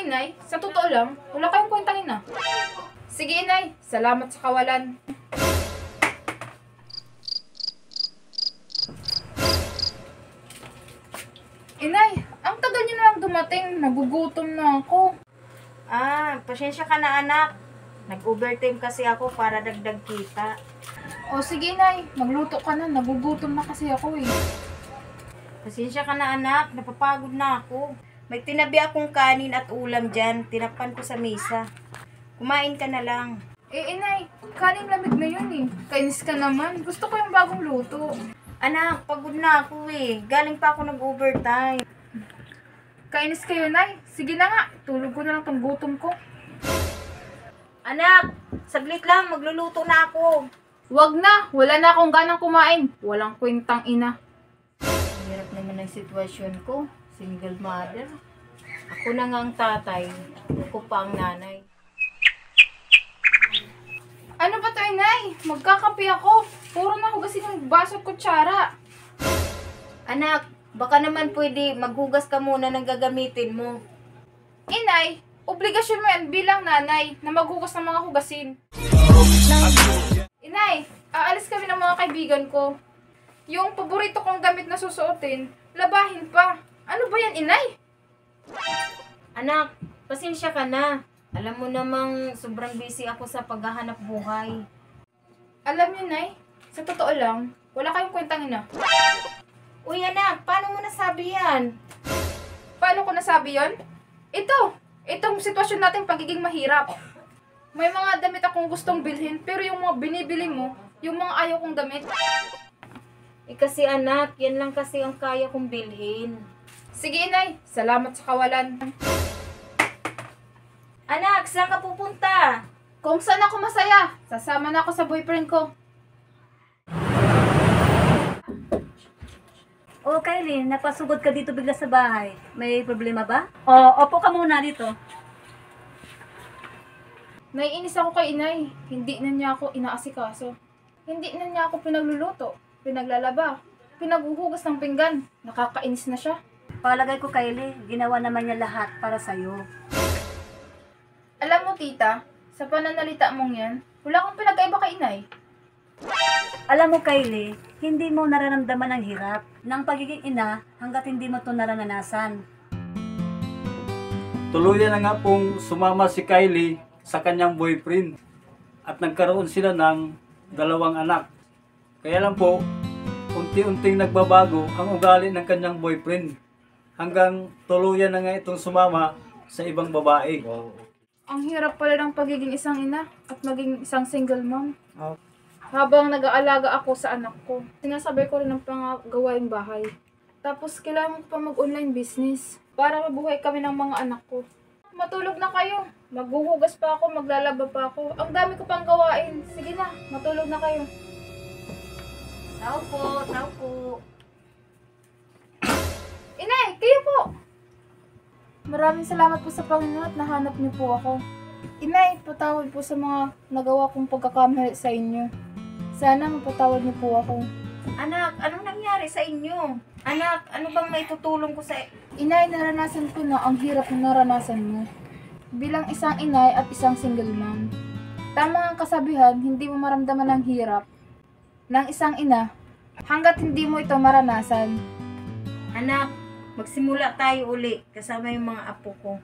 niyo, inay, sa totoo lang, wala kayong kwentang ina. Sige, inay, salamat sa kawalan. Inay, ang tagal niyo na lang dumating, nagugutom na ako. Pasensya ka na anak. Nag-overtime kasi ako para dagdag kita. O sige, inay, magluto ka na, nagugutom na kasi ako eh. Pasensya ka na anak, napapagod na ako. May tinabi akong kanin at ulam dyan, tinakpan ko sa mesa. Kumain ka na lang. Eh, inay, kanin lamig na yun eh. Kainis ka naman, gusto ko yung bagong luto. Anak, pagod na ako eh. Galing pa ako nag-overtime. Kainis kayo, nay. Sige na nga, tulog ko na lang tong gutom ko. Anak, saglit lang, magluluto na ako. Wag na, wala na akong ganang kumain. Walang kwentang ina. Hirap naman ang sitwasyon ko. Single mother. Ako na nga ang tatay. Ako pa ang nanay. Ano ba to, inay? Magkakape ako. Puro na hugasin yung baso at kutsara. Anak, baka naman pwede maghugas ka muna ng gagamitin mo. Inay, obligasyon mo yan bilang nanay na maghugas ng mga hugasin. Inay, aalis kami ng mga kaibigan ko. Yung paborito kong damit na susuotin, labahin pa. Ano ba yan, inay? Anak, pasensya ka na. Alam mo namang sobrang busy ako sa paghahanap buhay. Alam niyo, nay, sa totoo lang, wala kayong kwentang ina. Uy anak, paano mo nasabi yan? Paano ko nasabi yon? Itong sitwasyon natin pagiging mahirap. May mga damit akong gustong bilhin, pero yung mga binibili mo, yung mga ayaw kong damit. Kasi anak, yan lang kasi ang kaya kong bilhin. Sige, inay, salamat sa kawalan. Anak, saan ka pupunta? Kung saan ako masaya, sasama na ako sa boyfriend ko. Oh, Kylie, napasugod ka dito bigla sa bahay. May problema ba? Opo ka muna dito. Naiinis ako kay inay. Hindi na niya ako inaasikaso. Hindi na niya ako pinagluluto, pinaglalaba, pinaghuhugas ng pinggan. Nakakainis na siya. Palagay ko, Kylie, ginawa naman niya lahat para sa'yo. Alam mo, tita, sa pananalita mong yan, wala kang pinagkaiba kay inay. Alam mo, Kylie, hindi mo nararamdaman ang hirap ng pagiging ina hanggat hindi mo ito naranasan. Tuluyan na nga pong sumama si Kylie sa kanyang boyfriend at nagkaroon sila ng 2 anak. Kaya lang po, unti-unting nagbabago ang ugali ng kanyang boyfriend hanggang tuluyan na nga itong sumama sa ibang babae. Ang hirap pala ng pagiging isang ina at maging isang single mom. Habang nag-aalaga ako sa anak ko, sinasabay ko rin ang gawaing bahay. Tapos kailangan ko pa mag-online business para mabuhay kami ng mga anak ko. Matulog na kayo. Maghuhugas pa ako, maglalaba pa ako. Ang dami ko pang gawain. Sige na, matulog na kayo. Tao po, tao po. Inay, kayo po! Maraming salamat po sa Panginoon at nahanap niyo po ako. Inay, patawad po sa mga nagawa kong pagkakamali sa inyo. Sana mapatawad niyo po ako. Anak, anong nangyari sa inyo? Anak, ano bang maitutulong ko sa... Inay, naranasan ko na ang hirap na naranasan mo. Bilang isang inay at isang single mom. Tama ang kasabihan, hindi mo maramdaman ang hirap ng isang ina hanggat hindi mo ito maranasan. Anak, magsimula tayo uli kasama yung mga apo ko.